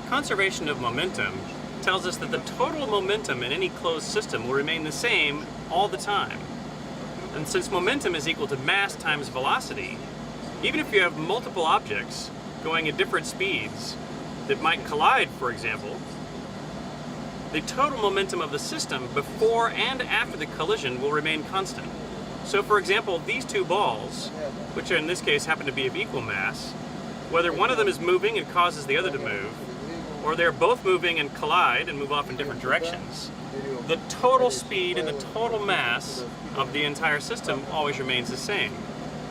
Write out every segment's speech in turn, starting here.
Conservation of momentum tells us that the total momentum in any closed system will remain the same all the time. And since momentum is equal to mass times velocity, even if you have multiple objects going at different speeds that might collide, for example, the total momentum of the system before and after the collision will remain constant. So for example, these two balls, which in this case happen to be of equal mass, whether one of them is moving and causes the other to move, or they're both moving and collide and move off in different directions, the total speed and the total mass of the entire system always remains the same.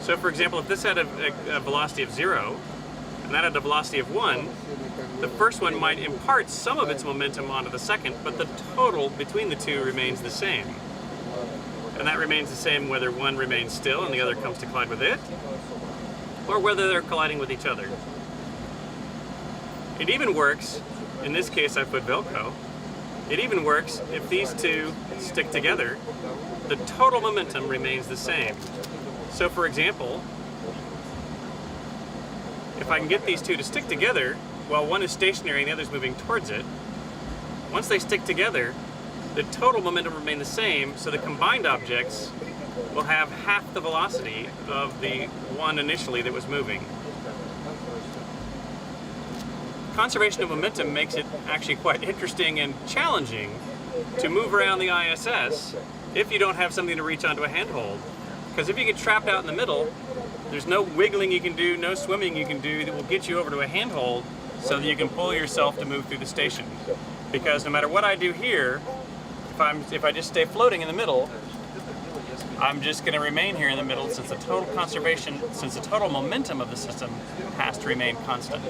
So for example, if this had a velocity of 0, and that had a velocity of 1, the first one might impart some of its momentum onto the second, but the total between the two remains the same. And that remains the same whether one remains still and the other comes to collide with it, or whether they're colliding with each other. It even works, in this case I put Velcro, it even works if these two stick together, the total momentum remains the same. So for example, if I can get these two to stick together while one is stationary and the other is moving towards it, once they stick together, the total momentum remains the same, so the combined objects will have half the velocity of the one initially that was moving. Conservation of momentum makes it actually quite interesting and challenging to move around the ISS if you don't have something to reach onto a handhold. Because if you get trapped out in the middle, there's no wiggling you can do, no swimming you can do that will get you over to a handhold so that you can pull yourself to move through the station. Because no matter what I do here, if I just stay floating in the middle, I'm just going to remain here in the middle since the total momentum of the system has to remain constant.